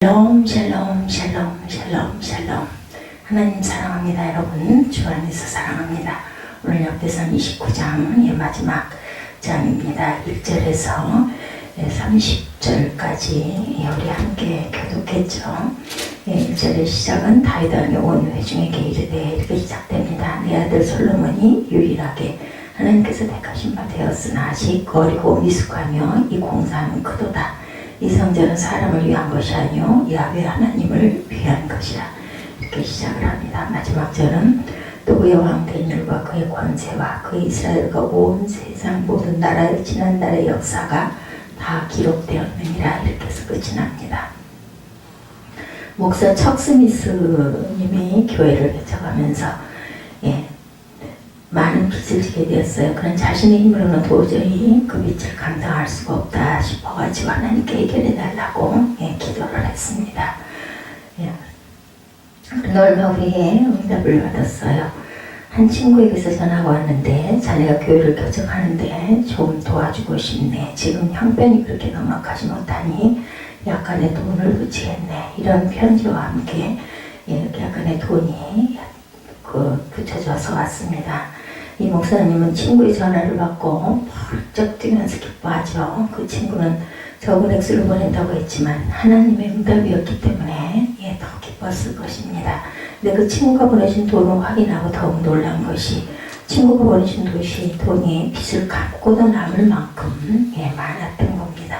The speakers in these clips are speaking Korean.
샬롬 샬롬 샬롬 샬롬 샬롬. 하나님 사랑합니다. 여러분 주 안에서 사랑합니다. 오늘 역대상 29장의 마지막 장입니다. 1절에서 30절까지 우리 함께 교독했죠. 1절의 시작은 다윗 왕의 온 회중에게 이르되 이렇게 시작됩니다. 내 아들 솔로몬이 유일하게 하나님께서 택하신 바 되었으나 아직 어리고 미숙하며 이 공사는 크도다. 이 성전은 사람을 위한 것이 아니요 야훼 하나님을 위한 것이라. 이렇게 시작을 합니다. 마지막 절은 또 그의 왕대일과 그의 권세와 그의 이스라엘과 온 세상 모든 나라의 지난날의 역사가 다 기록되었느니라. 이렇게 해서 끝이 납니다. 목사 척 스미스님이 교회를 개척하면서 많은 빚을 지게 되었어요. 그런 자신의 힘으로는 도저히 그 빚을 감당할 수가 없다 싶어가지고 하나님께 해결해 달라고 기도를 했습니다. 얼마 후에 응답을 받았어요. 한 친구에게서 전화가 왔는데 자네가 교회를 개척하는데 좀 도와주고 싶네. 지금 형편이 그렇게 넉넉하지 못하니 약간의 돈을 붙이겠네. 이런 편지와 함께 약간의 돈이 붙여져서 왔습니다. 이 목사님은 친구의 전화를 받고 펄쩍 뛰면서 기뻐하죠. 그 친구는 적은 액수를 보낸다고 했지만 하나님의 응답이었기 때문에 더 기뻤을 것입니다. 근데 그 친구가 보내준 돈을 확인하고 더욱 놀란 것이 친구가 보내준 돈이 빚을 갚고도 남을 만큼 많았던 겁니다.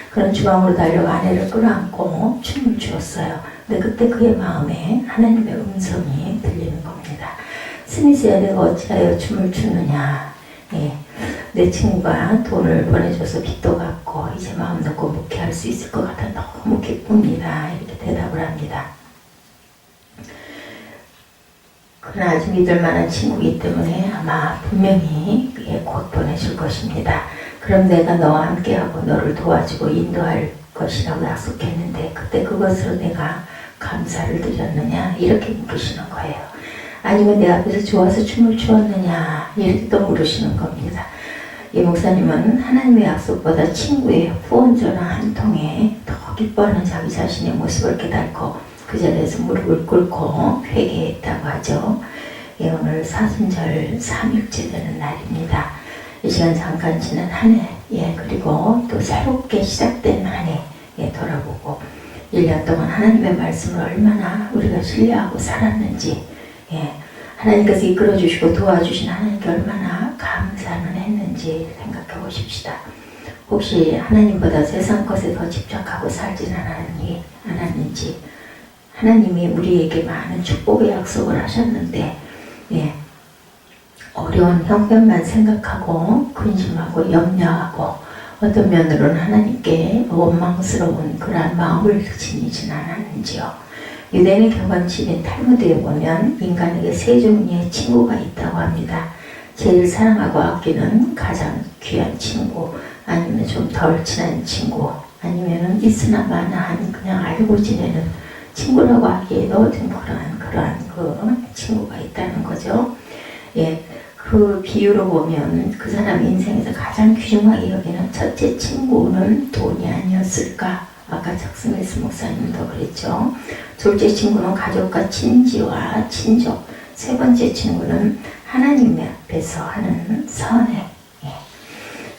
그는 주방으로 달려가 아내를 끌어안고 춤을 추었어요. 근데 그때 그의 마음에 하나님의 음성이 들리는 겁니다. 스미스야, 내가 어찌하여 춤을 추느냐. 내 친구가 돈을 보내줘서 빚도 갚고 이제 마음 놓고 묵회할 수 있을 것 같아 너무 기쁩니다. 이렇게 대답을 합니다. 그는 아주 믿을 만한 친구이기 때문에 아마 분명히 곧 보내줄 것입니다. 그럼 내가 너와 함께하고 너를 도와주고 인도할 것이라고 약속했는데 그때 그것으로 내가 감사를 드렸느냐. 이렇게 묻으시는 거예요. 아니면 내 앞에서 좋아서 춤을 추었느냐. 이렇게 또 물으시는 겁니다. 이 목사님은 하나님의 약속보다 친구의 후원 전화 한 통에 더 기뻐하는 자기 자신의 모습을 깨닫고 그 자리에서 무릎을 꿇고 회개했다고 하죠. 오늘 사순절 3일째 되는 날입니다. 이 시간 잠깐 지난 한 해, 그리고 또 새롭게 시작된 한 해 돌아보고 1년 동안 하나님의 말씀을 얼마나 우리가 신뢰하고 살았는지, 하나님께서 이끌어주시고 도와주신 하나님께 얼마나 감사는 했는지 생각해 보십시다. 혹시 하나님보다 세상 것에 더 집착하고 살지는 않았는지, 하나님이 우리에게 많은 축복의 약속을 하셨는데 어려운 형편만 생각하고 근심하고 염려하고 어떤 면으로는 하나님께 원망스러운 그러한 마음을 지니진 않았는지요. 유대인의 경관집인 탈무드에 보면 인간에게 세 종류의 친구가 있다고 합니다. 제일 사랑하고 아끼는 가장 귀한 친구, 아니면 좀 덜 친한 친구, 아니면은 있으나 마나한 그냥 알고 지내는 친구라고 하기에도 좀 그러한 그 친구가 있다는 거죠. 그 비유로 보면 그 사람 인생에서 가장 귀중하게 여기는 첫째 친구는 돈이 아니었을까? 아까 척 스미스 목사님도 그랬죠. 둘째 친구는 가족과 친지와 친족, 세 번째 친구는 하나님 앞에서 하는 선행.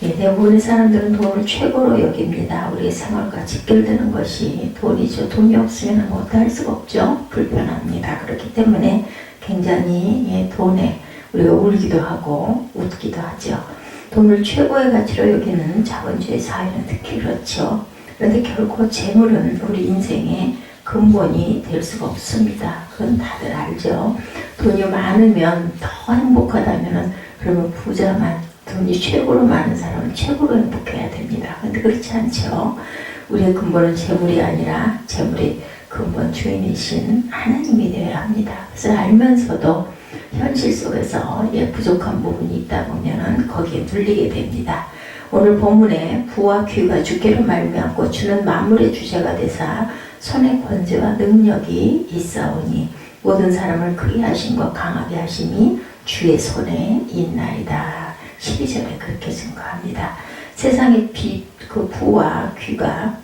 대부분의 사람들은 돈을 최고로 여깁니다. 우리의 생활과 직결되는 것이 돈이죠. 돈이 없으면 못할 수가 없죠. 불편합니다. 그렇기 때문에 굉장히 돈에 우리가 울기도 하고 웃기도 하죠. 돈을 최고의 가치로 여기는 자본주의 사회는 특히 그렇죠. 그런데 결코 재물은 우리 인생의 근본이 될 수가 없습니다. 그건 다들 알죠. 돈이 많으면 더 행복하다면 그러면 부자만, 돈이 최고로 많은 사람은 최고로 행복해야 됩니다. 그런데 그렇지 않죠. 우리의 근본은 재물이 아니라 재물의 근본 주인이신 하나님이 되어야 합니다. 그래서 알면서도 현실 속에서 부족한 부분이 있다 보면 거기에 눌리게 됩니다. 오늘 본문에 부와 귀가 주께로 말미암고 주는 만물의 주제가 되사 손의 권세와 능력이 있사오니 모든 사람을 크게 하심과 강하게 하심이 주의 손에 있나이다. 12절에 그렇게 증거합니다. 세상의 그 부와 귀가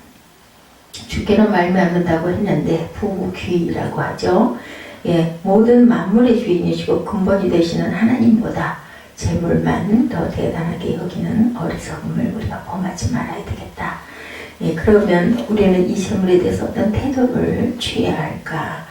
주께로 말미암는다고 했는데 부귀라고 하죠. 예, 모든 만물의 주인이시고 근본이 되시는 하나님보다 재물만 더 대단하게 여기는 어리석음을 우리가 범하지 말아야 되겠다. 예, 그러면 우리는 이 재물에 대해서 어떤 태도를 취해야 할까?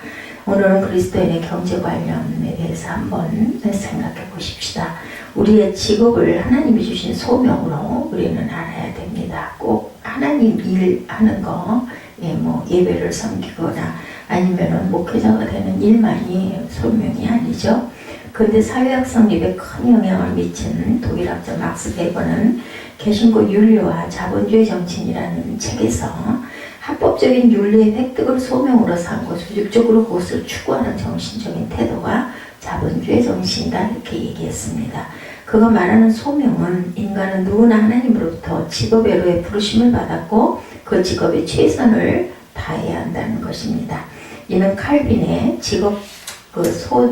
오늘은 그리스도인의 경제관념에 대해서 한번 생각해 보십시다. 우리의 직업을 하나님이 주신 소명으로 우리는 알아야 됩니다. 꼭 하나님 일 하는 거, 예, 뭐 예배를 섬기거나 아니면은 목회자가 되는 일만이 소명이 아니죠. 그런데 사회학 성립에 큰 영향을 미친 독일학자 막스 베버는 개신교 윤리와 자본주의 정신이라는 책에서 합법적인 윤리의 획득을 소명으로 삼고 조직적으로 그것을 추구하는 정신적인 태도가 자본주의 정신이다 이렇게 얘기했습니다. 그가 말하는 소명은 인간은 누구나 하나님으로부터 직업외로의 부르심을 받았고 그 직업에 최선을 다해야 한다는 것입니다. 이는 칼빈의 직업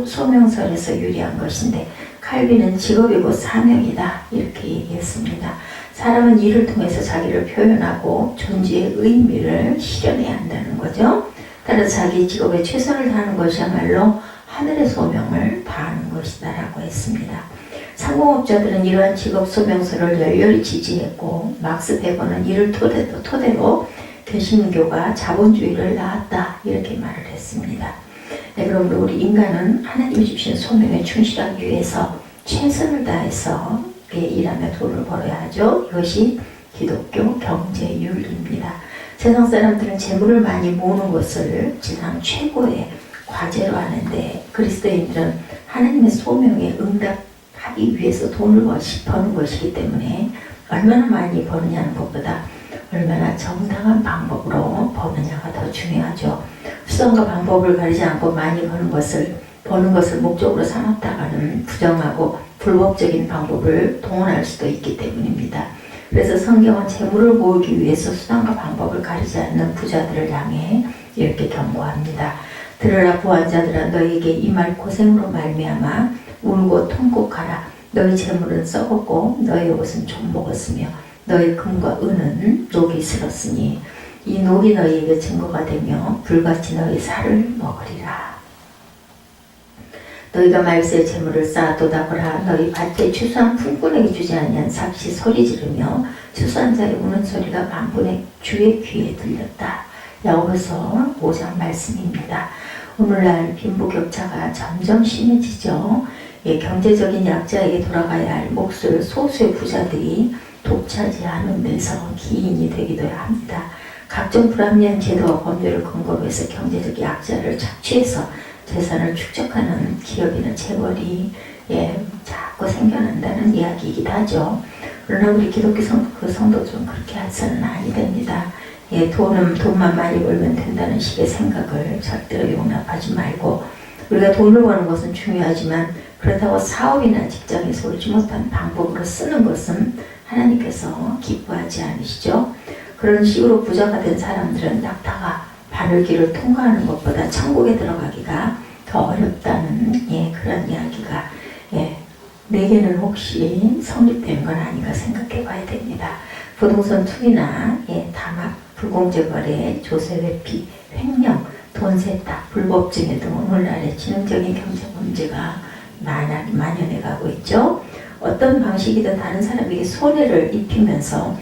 소명설에서 유래한 것인데 칼빈은 직업이고 사명이다 이렇게 얘기했습니다. 사람은 일을 통해서 자기를 표현하고 존재의 의미를 실현해야 한다는 거죠. 따라서 자기 직업에 최선을 다하는 것이야말로 하늘의 소명을 다하는 것이다 라고 했습니다. 상공업자들은 이러한 직업 소명서를 열렬히 지지했고 막스 베버는 이를 토대로 개신교가 자본주의를 낳았다 이렇게 말을 했습니다. 네, 그럼 우리 인간은 하나님이 주신 소명에 충실하기 위해서 최선을 다해서 일하며 돈을 벌어야 하죠. 이것이 기독교 경제윤리입니다. 세상 사람들은 재물을 많이 모으는 것을 지상 최고의 과제로 하는데 그리스도인들은 하나님의 소명에 응답하기 위해서 돈을 버는 것이기 때문에 얼마나 많이 버느냐는 것보다 얼마나 정당한 방법으로 버느냐가 더 중요하죠. 수단과 방법을 가리지 않고 많이 버는 것을 목적으로 삼았다가는 부정하고 불법적인 방법을 동원할 수도 있기 때문입니다. 그래서 성경은 재물을 모으기 위해서 수단과 방법을 가리지 않는 부자들을 향해 이렇게 경고합니다. 들으라 부한자들아 너희에게 이 말 고생으로 말미암아 울고 통곡하라. 너희 재물은 썩었고 너희 옷은 좀 먹었으며 너희 금과 은은 녹이 슬었으니 이 녹이 너희에게 증거가 되며 불같이 너희 살을 먹으리라. 너희가 말세의 재물을 쌓아도다보라. 너희 밭에 추수한 품꾼에게 주지 아니한 삭시 소리 지르며 추수한 자의 우는 소리가 만군의 주의 귀에 들렸다. 야고보서 5장 말씀입니다. 오늘날 빈부격차가 점점 심해지죠. 예, 경제적인 약자에게 돌아가야 할 몫을 소수의 부자들이 독차지하는 데서 기인이 되기도 합니다. 각종 불합리한 제도와 법률을 근거로 해서 경제적 약자를 착취해서 재산을 축적하는 기업이나 재벌이 자꾸 생겨난다는 이야기이기도 하죠. 그러나 우리 기독교 성도들은 그렇게 해서는 아니 됩니다. 돈만 많이 벌면 된다는 식의 생각을 절대로 용납하지 말고 우리가 돈을 버는 것은 중요하지만 그렇다고 사업이나 직장에서 오지 못한 방법으로 쓰는 것은 하나님께서 기뻐하지 않으시죠. 그런 식으로 부자가 된 사람들은 낙타가 바늘길을 통과하는 것보다 천국에 들어가기가 더 어렵다는 그런 이야기가 내게는 혹시 성립된 건 아닌가 생각해 봐야 됩니다. 부동산 투기나 담합, 불공정 거래, 조세 회피, 횡령, 돈 세탁, 불법증여 등 오늘날의 지능적인 경제 문제가 만연해 가고 있죠. 어떤 방식이든 다른 사람에게 손해를 입히면서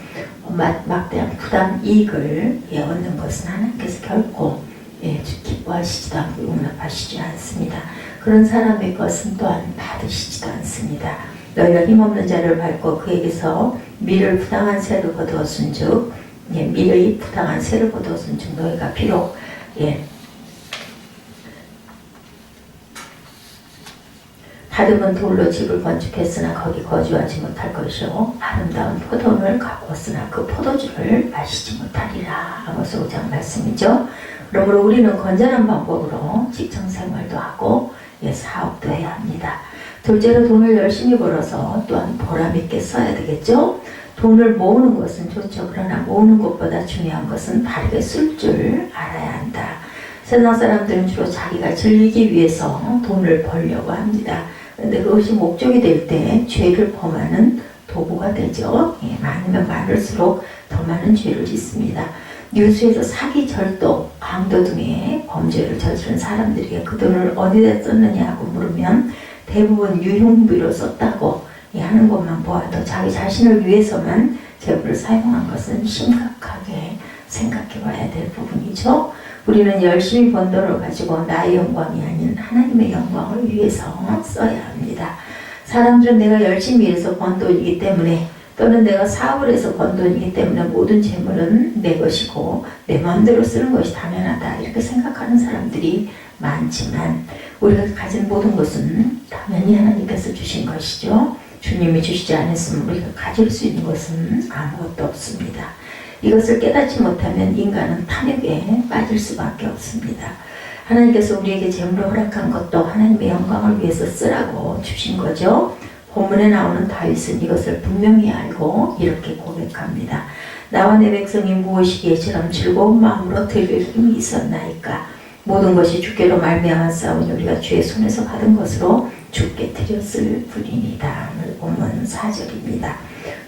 막대한 부담 이익을 얻는 것은 하나님께서 결코 기뻐하시지도 않고 용납하시지 않습니다. 그런 사람의 것은 또한 받으시지도 않습니다. 너희가 힘없는 자를 밟고 그에게서 밀을 부당한 세를 거두었은즉 밀의 부당한 세를 거두었은즉 너희가 비록 다듬은 돌로 집을 건축했으나 거기 거주하지 못할 것이요 아름다운 포도원을 가꾸었으나 그 포도주를 마시지 못하리라. 아모스 5장 말씀이죠. 그러므로 우리는 건전한 방법으로 직장생활도 하고 사업도 해야 합니다. 둘째로 돈을 열심히 벌어서 또한 보람있게 써야 되겠죠. 돈을 모으는 것은 좋죠. 그러나 모으는 것보다 중요한 것은 바르게 쓸 줄 알아야 한다. 세상 사람들은 주로 자기가 즐기기 위해서 돈을 벌려고 합니다. 그런데 그것이 목적이 될 때 죄를 범하는 도구가 되죠. 많으면 많을수록 더 많은 죄를 짓습니다. 유수에서 사기, 절도, 강도 등의 범죄를 저지른 사람들에게 그 돈을 어디다 썼느냐고 물으면 대부분 유흥비로 썼다고 하는 것만 보아도 자기 자신을 위해서만 재물을 사용한 것은 심각하게 생각해 봐야 될 부분이죠. 우리는 열심히 번 돈을 가지고 나의 영광이 아닌 하나님의 영광을 위해서 써야 합니다. 사람들은 내가 열심히 일해서 번 돈이기 때문에 또는 내가 사업을 해서 번 돈이기 때문에 모든 재물은 내 것이고 내 마음대로 쓰는 것이 당연하다 이렇게 생각하는 사람들이 많지만 우리가 가진 모든 것은 당연히 하나님께서 주신 것이죠. 주님이 주시지 않았으면 우리가 가질 수 있는 것은 아무것도 없습니다. 이것을 깨닫지 못하면 인간은 탐욕에 빠질 수밖에 없습니다. 하나님께서 우리에게 재물을 허락한 것도 하나님의 영광을 위해서 쓰라고 주신 거죠. 본문에 나오는 다윗은 이것을 분명히 알고 이렇게 고백합니다. 나와 내 백성이 무엇이기에처럼 즐거운 마음으로 드릴 힘이 있었나이까. 모든 것이 주께로 말미암아 싸우니 우리가 주의 손에서 받은 것으로 주께 드렸을 뿐이니이다. 오늘 본문 4절입니다.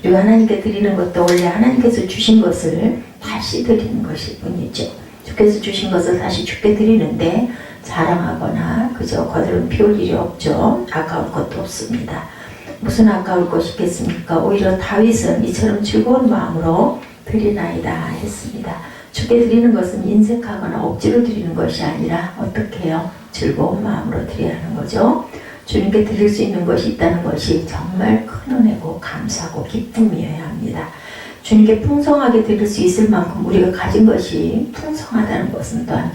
우리가 하나님께 드리는 것도 원래 하나님께서 주신 것을 다시 드리는 것일 뿐이죠. 주께서 주신 것을 다시 주께 드리는데 자랑하거나 그저 거들은 피울 일이 없죠. 아까울 것도 없습니다. 무슨 아까울 것이 있겠습니까? 오히려 다윗은 이처럼 즐거운 마음으로 드리나이다 했습니다. 주께 드리는 것은 인색하거나 억지로 드리는 것이 아니라 어떻게 해요? 즐거운 마음으로 드려야 하는 거죠. 주님께 드릴 수 있는 것이 있다는 것이 정말 큰 은혜고 감사고 기쁨이어야 합니다. 주님께 풍성하게 드릴 수 있을 만큼 우리가 가진 것이 풍성하다는 것은 또한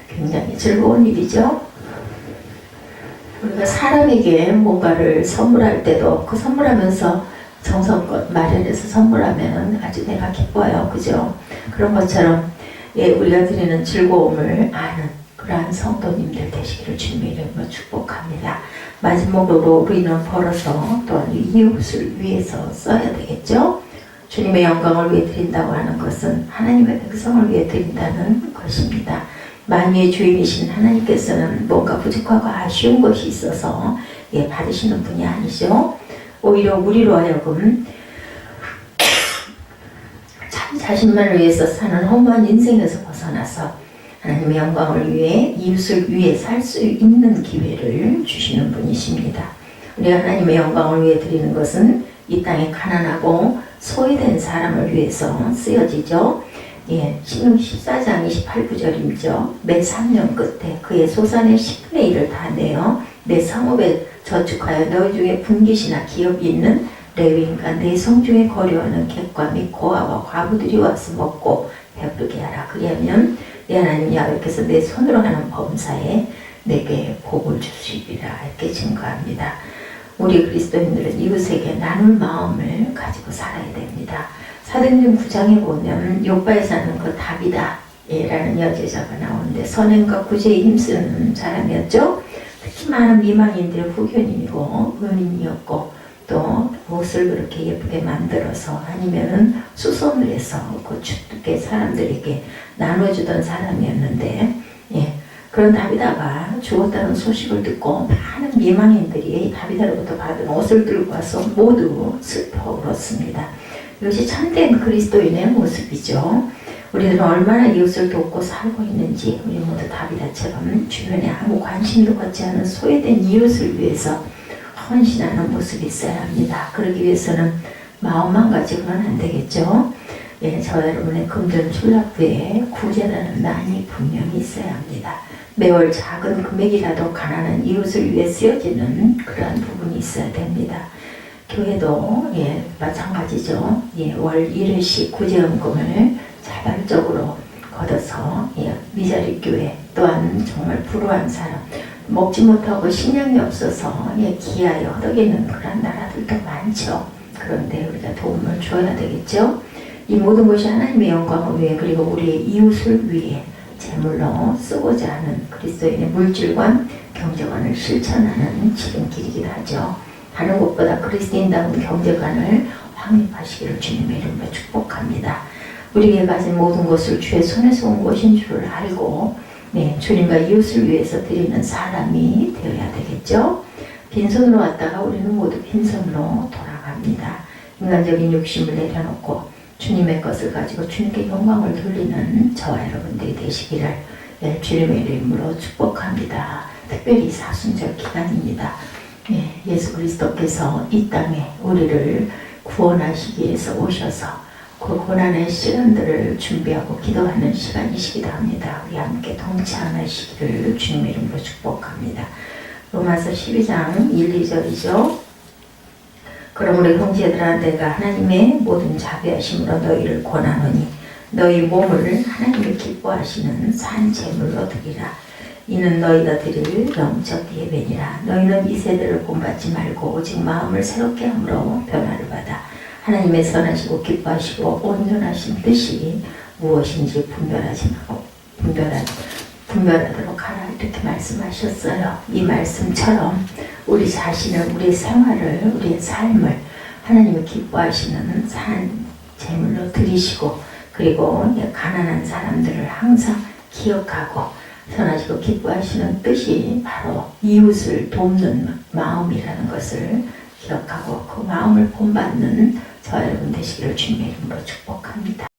굉장히 즐거운 일이죠. 우리가 사람에게 뭔가를 선물할 때도 그 선물하면서 정성껏 마련해서 선물하면 아주 내가 기뻐요. 그죠? 그런 것처럼 우리가 드리는 즐거움을 아는 그러한 성도님들 되시기를 주님의 이름으로 축복합니다. 마지막으로 우리는 벌어서 또한 이웃을 위해서 써야 되겠죠? 주님의 영광을 위해 드린다고 하는 것은 하나님의 백성을 위해 드린다는 것입니다. 만유의 주인이신 하나님께서는 뭔가 부족하고 아쉬운 것이 있어서 받으시는 분이 아니죠. 오히려 우리로 하여금 자신만을 위해서 사는 허무한 인생에서 벗어나서 하나님의 영광을 위해 이웃을 위해 살 수 있는 기회를 주시는 분이십니다. 우리가 하나님의 영광을 위해 드리는 것은 이 땅에 가난하고 소외된 사람을 위해서 쓰여지죠. 신명 14장 28구절이죠. 매 3년 끝에 그의 소산의 10분의 1을 다 내어 내 성읍에 저축하여 너희 중에 분깃이나 기업이 있는 레위인과 내 성 중에 거류하는 객과 및 고아와 과부들이 와서 먹고 배부르게 하라. 그리하면 내 하나님 야훼께서 내 손으로 하는 범사에 내게 복을 주시리라. 이렇게 증거합니다. 우리 그리스도인들은 이웃에게 나눌 마음을 가지고 살아야 됩니다. 사도행전 9장에 보면 욥바에 사는 그 다비다라는 여제자가 나오는데 선행과 구제에 힘쓰는 사람이었죠. 특히 많은 미망인들의 후견인이고 은인이었고 또 옷을 그렇게 예쁘게 만들어서 아니면은 수선을 해서 그 주께 사람들에게 나눠주던 사람이었는데 그런 다비다가 죽었다는 소식을 듣고 많은 미망인들이 다비다로부터 받은 옷을 들고 와서 모두 슬퍼 울었습니다. 이것이 참된 그리스도인의 모습이죠. 우리들은 얼마나 이웃을 돕고 살고 있는지 우리 모두 다비다처럼 주변에 아무 관심도 갖지 않은 소외된 이웃을 위해서 헌신하는 모습이 있어야 합니다. 그러기 위해서는 마음만 가지고는 안 되겠죠. 저와 여러분의 금전 출납부에 구제라는 난이 분명히 있어야 합니다. 매월 작은 금액이라도 가난한 이웃을 위해 쓰여지는 그러한 부분이 있어야 됩니다. 교회도 마찬가지죠. 월 1회씩 구제헌금을 자발적으로 걷어서 미자리 교회 또한 정말 불우한 사람 먹지 못하고 식량이 없어서 기아에 허덕이는 그런 나라들도 많죠. 그런데 우리가 도움을 줘야 되겠죠. 이 모든 것이 하나님의 영광을 위해 그리고 우리의 이웃을 위해 제물로 쓰고자 하는 그리스도인의 물질관, 경제관을 실천하는 지름길이기도 하죠. 다른 것보다 그리스도인다운 경제관을 확립하시기를 주님의 이름으로 축복합니다. 우리에게 가진 모든 것을 주의 손에서 온 것인 줄을 알고 주님과 이웃을 위해서 드리는 사람이 되어야 되겠죠. 빈손으로 왔다가 우리는 모두 빈손으로 돌아갑니다. 인간적인 욕심을 내려놓고 주님의 것을 가지고 주님께 영광을 돌리는 저와 여러분들이 되시기를 주님의 이름으로 축복합니다. 특별히 사순절 기간입니다. 예수 그리스도께서 이 땅에 우리를 구원하시기 위해서 오셔서 그 고난의 시간들을 준비하고 기도하는 시간이시기도 합니다. 우리 함께 동참하시기를 주님의 이름으로 축복합니다. 로마서 12장 1, 2절이죠. 그럼 우리 형제들아 내가 하나님의 모든 자비하심으로 너희를 권하노니 너희 몸을 하나님을 기뻐하시는 산 제물로 드리라. 이는 너희가 드릴 영적 예배니라. 너희는 이 세대를 본받지 말고 오직 마음을 새롭게 함으로 변화를 받아 하나님의 선하시고 기뻐하시고 온전하신 뜻이 무엇인지 분별하도록 하라. 이렇게 말씀하셨어요. 이 말씀처럼 우리 자신을, 우리 생활을, 우리의 삶을 하나님이 기뻐하시는 산 제물로 드리시고, 그리고 가난한 사람들을 항상 기억하고 선하시고 기뻐하시는 뜻이 바로 이웃을 돕는 마음이라는 것을 기억하고 그 마음을 본받는 저와 여러분 되시기를 주님의 이름으로 축복합니다.